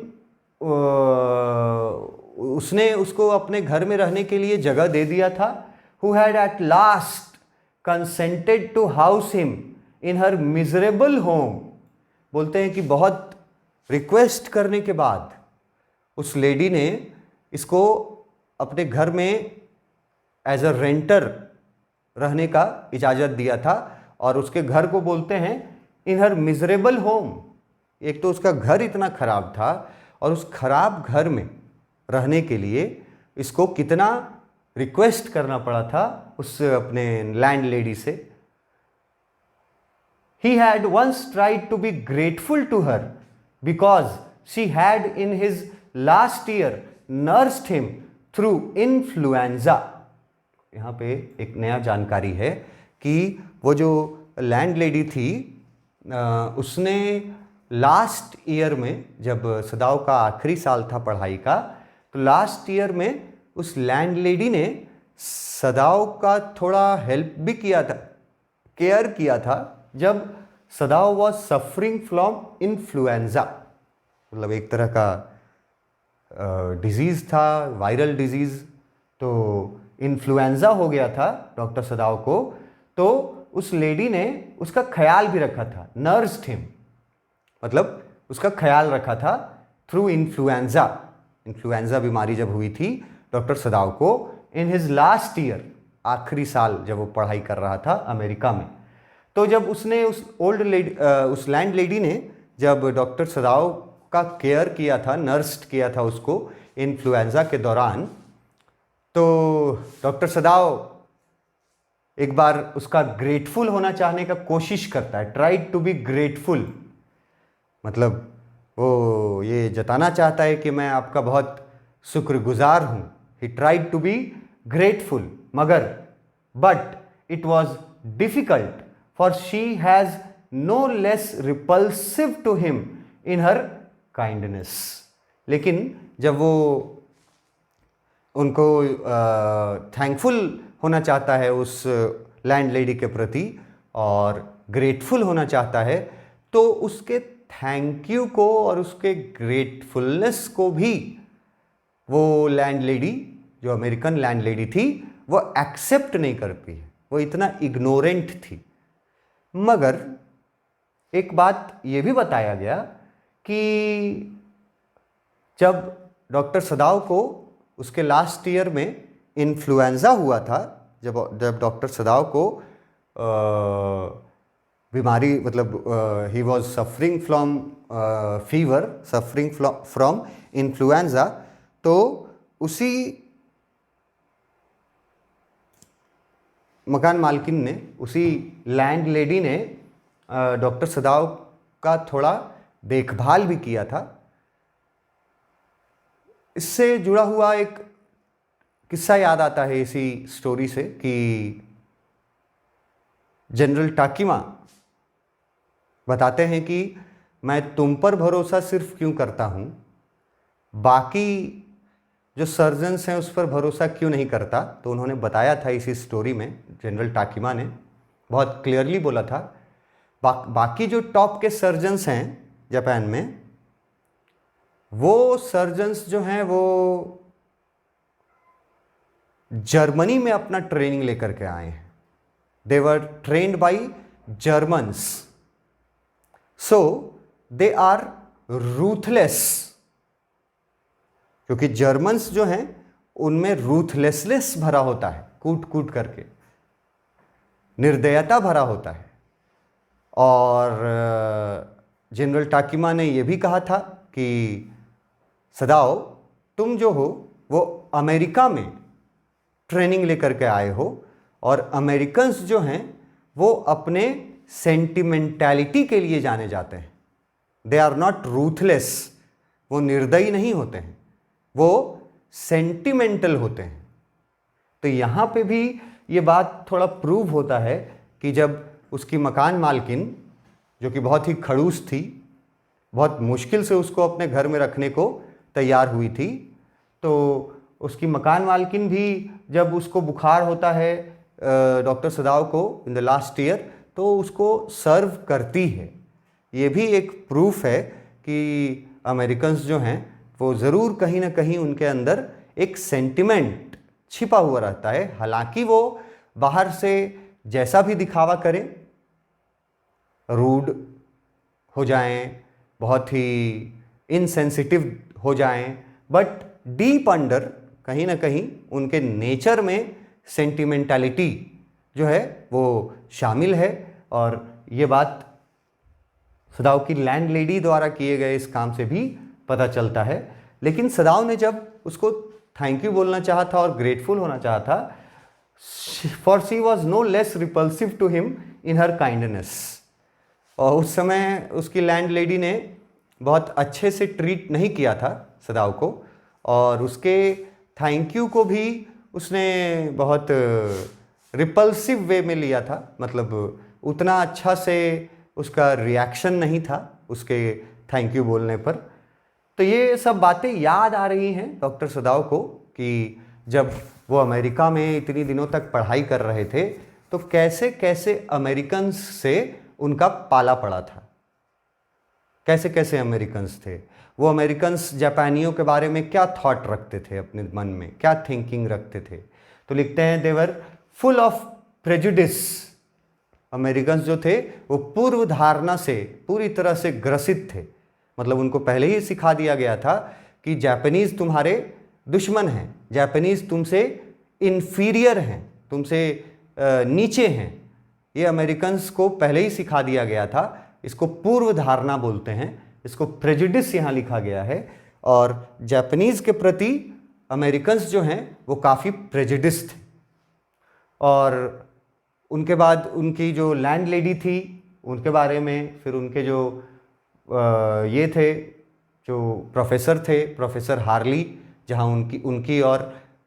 उसने उसको अपने घर में रहने के लिए जगह दे दिया था। Who had at last consented to house him in her miserable home. बोलते हैं कि बहुत रिक्वेस्ट करने के बाद उस लेडी ने इसको अपने घर में एज अ रेंटर रहने का इजाज़त दिया था। और उसके घर को बोलते हैं इन हर मिजरेबल होम। एक तो उसका घर इतना खराब था और उस खराब घर में रहने के लिए इसको कितना रिक्वेस्ट करना पड़ा था उस अपने लैंड लेडी से। He had once tried to be grateful to her because she had in his last year nursed him through influenza। यहाँ पे एक नया जानकारी है कि वो जो लैंड लेडी थी उसने लास्ट ईयर में, जब सदाव का आखिरी साल था पढ़ाई का, तो लास्ट ईयर में उस लैंड लेडी ने सदाव का थोड़ा हेल्प भी किया था, केयर किया था, जब सदाव वॉज सफरिंग फ्रॉम इन्फ्लुएंजा। मतलब एक तरह का डिजीज़ था, वायरल डिजीज़। तो इन्फ्लुएंजा हो गया था डॉक्टर सदाव को, तो उस लेडी ने उसका ख्याल भी रखा था, नर्स्ड हिम, मतलब उसका ख्याल रखा था थ्रू इन्फ्लुएंजा। इन्फ्लुएंजा बीमारी जब हुई थी डॉक्टर सदाव को इन हिज लास्ट ईयर, आखिरी साल जब वो पढ़ाई कर रहा था अमेरिका में, तो जब उसने उस लैंड लेडी ने जब डॉक्टर सदाव का केयर किया था, नर्स्ड किया था उसको इन्फ्लुएंजा के दौरान, तो डॉक्टर सदाव एक बार उसका ग्रेटफुल होना चाहने का कोशिश करता है, ट्राइड टू बी ग्रेटफुल। मतलब वो ये जताना चाहता है कि मैं आपका बहुत शुक्रगुजार हूँ। He tried to be grateful, मगर but it was difficult for she has no less repulsive to him in her kindness। लेकिन जब वो उनको थैंकफुल होना चाहता है उस लैंड लेडी के प्रति और ग्रेटफुल होना चाहता है, तो उसके थैंक यू को और उसके ग्रेटफुलनेस को भी वो लैंड लेडी, जो अमेरिकन लैंड लेडी थी, वो एक्सेप्ट नहीं कर पाई। वो इतना इग्नोरेंट थी। मगर एक बात ये भी बताया गया कि जब डॉक्टर सदाव को उसके लास्ट ईयर में इन्फ्लुएंजा हुआ था, जब डॉक्टर सदाव को बीमारी, मतलब he was suffering from fever, suffering from influenza, तो उसी मकान मालकिन ने, उसी लैंड लेडी ने डॉक्टर सदाव का थोड़ा देखभाल भी किया था। इससे जुड़ा हुआ एक किस्सा याद आता है इसी स्टोरी से कि जनरल टाकिमा बताते हैं कि मैं तुम पर भरोसा सिर्फ क्यों करता हूँ, बाकी जो सर्जन्स हैं उस पर भरोसा क्यों नहीं करता। तो उन्होंने बताया था इसी स्टोरी में, जनरल टाकिमा ने बहुत क्लियरली बोला था, बाकी जो टॉप के सर्जन्स हैं जापान में, वो सर्जन्स जो हैं वो जर्मनी में अपना ट्रेनिंग लेकर के आए हैं। They were trained by Germans, so they are ruthless. क्योंकि जर्मन्स जो हैं उनमें रूथलेसनेस भरा होता है, कूट कूट करके निर्दयता भरा होता है। और जनरल टाकिमा ने यह भी कहा था कि सदाओ, तुम जो हो वो अमेरिका में ट्रेनिंग लेकर के आए हो, और अमेरिकन्स जो हैं वो अपने सेंटिमेंटैलिटी के लिए जाने जाते हैं। दे आर नॉट रूथलेस, वो निर्दयी नहीं होते हैं, वो सेंटिमेंटल होते हैं। तो यहाँ पे भी ये बात थोड़ा प्रूव होता है कि जब उसकी मकान मालकिन, जो कि बहुत ही खड़ूस थी, बहुत मुश्किल से उसको अपने घर में रखने को तैयार हुई थी। तो उसकी मकान मालकिन भी जब उसको बुखार होता है डॉक्टर सदाव को इन द लास्ट ईयर, तो उसको सर्व करती है। ये भी एक प्रूफ है कि अमेरिकन्स जो हैं वो ज़रूर कहीं ना कहीं उनके अंदर एक सेंटिमेंट छिपा हुआ रहता है। हालांकि वो बाहर से जैसा भी दिखावा करें, रूड हो जाएं, बहुत ही इनसेंसिटिव हो जाएं, बट डीप अंडर कहीं ना कहीं उनके नेचर में सेंटिमेंटालिटी जो है वो शामिल है। और ये बात सदाव की लैंडलेडी द्वारा किए गए इस काम से भी पता चलता है। लेकिन सदाव ने जब उसको थैंक यू बोलना चाहा था और ग्रेटफुल होना चाहा था, for she was no less repulsive to him in her kindness. और उस समय उसकी लैंडलेडी ने बहुत अच्छे से ट्रीट नहीं किया था सदाव को, और उसके थैंक यू को भी उसने बहुत रिपल्सिव वे में लिया था। मतलब उतना अच्छा से उसका रिएक्शन नहीं था उसके थैंक यू बोलने पर। तो ये सब बातें याद आ रही हैं डॉक्टर सदाव को कि जब वो अमेरिका में इतनी दिनों तक पढ़ाई कर रहे थे तो कैसे कैसे अमेरिकन्स से उनका पाला पड़ा था, कैसे कैसे अमेरिकन्स थे वो। अमेरिकन्स जापानियों के बारे में क्या थॉट रखते थे, अपने मन में क्या थिंकिंग रखते थे। तो लिखते हैं देवर फुल ऑफ प्रेजुडिस। अमेरिकन्स जो थे वो पूर्व धारणा से पूरी तरह से ग्रसित थे। मतलब उनको पहले ही सिखा दिया गया था कि जापानीज़ तुम्हारे दुश्मन हैं, जापानीज़ तुमसे इन्फीरियर हैं, तुमसे नीचे हैं। ये अमेरिकन्स को पहले ही सिखा दिया गया था। इसको पूर्व धारणा बोलते हैं, इसको प्रेजुडिस यहाँ लिखा गया है। और जापानीज़ के प्रति अमेरिकन्स जो हैं वो काफ़ी प्रेजुडिस थे। और उनके बाद उनकी जो लैंड लेडी थी उनके बारे में, फिर उनके जो ये थे जो प्रोफेसर थे, प्रोफेसर हार्ली, जहाँ उनकी और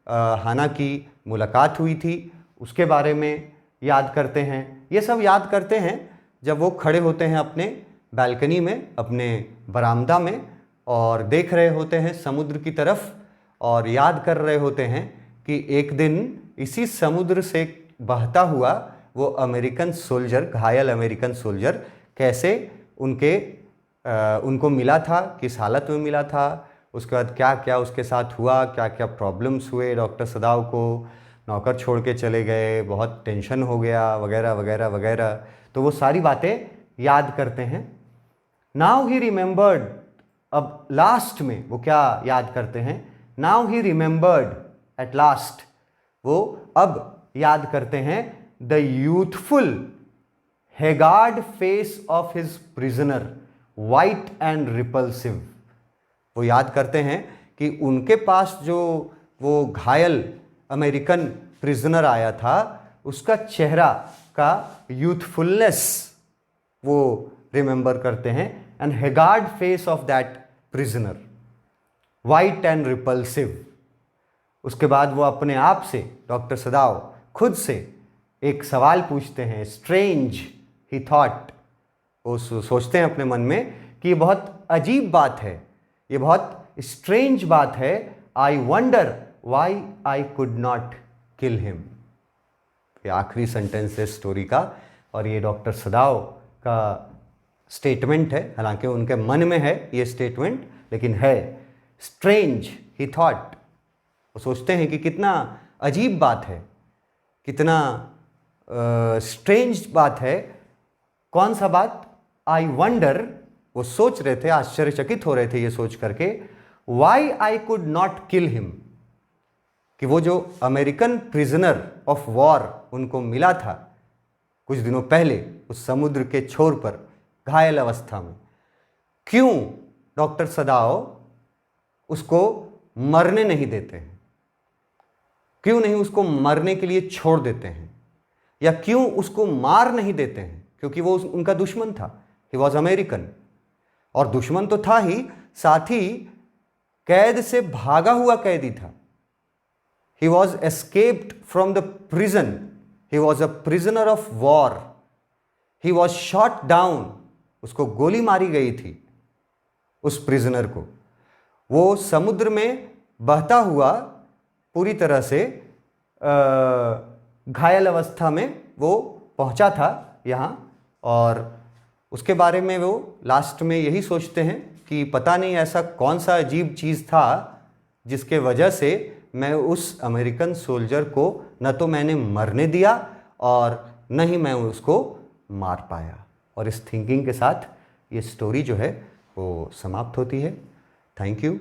हाना की मुलाकात हुई थी, उसके बारे में याद करते हैं। ये सब याद करते हैं जब वो खड़े होते हैं अपने बालकनी में, अपने बरामदा में, और देख रहे होते हैं समुद्र की तरफ, और याद कर रहे होते हैं कि एक दिन इसी समुद्र से बहता हुआ वो अमेरिकन सोल्जर, घायल अमेरिकन सोल्जर कैसे उनको मिला था, किस हालत में मिला था, उसके बाद क्या क्या उसके साथ हुआ, क्या क्या प्रॉब्लम्स हुए डॉक्टर सदाव को, नौकर छोड़ के चले गए, बहुत टेंशन हो गया, वगैरह वगैरह वगैरह। तो वो सारी बातें याद करते हैं। नाउ ही रिमेंबर्ड, अब लास्ट में वो क्या याद करते हैं, now he remembered at last, वो अब याद करते हैं the youthful haggard face of his prisoner, white and repulsive. वो याद करते हैं कि उनके पास जो वो घायल अमेरिकन प्रिजनर आया था उसका चेहरा का यूथफुलनेस वो रिमेंबर करते हैं, and haggard face of that prisoner, white and repulsive. उसके बाद वो अपने आप से, डॉक्टर सदाव खुद से एक सवाल पूछते हैं, स्ट्रेंज ही थॉट, वो सोचते हैं अपने मन में कि ये बहुत अजीब बात है, ये बहुत स्ट्रेंज बात है। I wonder why I could not kill him. ये आखिरी सेंटेंस है स्टोरी का, और ये डॉक्टर सदाव का स्टेटमेंट है। हालांकि उनके मन में है ये स्टेटमेंट, लेकिन है स्ट्रेंज ही थॉट। वो सोचते हैं कि कितना अजीब बात है, कितना स्ट्रेंज बात है। कौन सा बात? आई वंडर, वो सोच रहे थे, आश्चर्यचकित हो रहे थे ये सोच करके, why I could not kill him, कि वो जो अमेरिकन प्रिजनर ऑफ वॉर उनको मिला था कुछ दिनों पहले उस समुद्र के छोर पर घायल अवस्था में, क्यों डॉक्टर सदाव उसको मरने नहीं देते हैं, क्यों नहीं उसको मरने के लिए छोड़ देते हैं, या क्यों उसको मार नहीं देते हैं, क्योंकि वो उनका दुश्मन था। ही वॉज अमेरिकन, और दुश्मन तो था ही, साथ ही कैद से भागा हुआ कैदी था। He was escaped from the prison, he was a prisoner of war, he was shot down, उसको गोली मारी गई थी, उस प्रिजनर को। वो समुद्र में बहता हुआ पूरी तरह से घायल अवस्था में वो पहुंचा था यहाँ, और उसके बारे में वो लास्ट में यही सोचते हैं कि पता नहीं ऐसा कौन सा अजीब चीज़ था जिसके वजह से मैं उस अमेरिकन सोल्जर को न तो मैंने मरने दिया और न ही मैं उसको मार पाया। और इस थिंकिंग के साथ ये स्टोरी जो है वो समाप्त होती है। Thank you.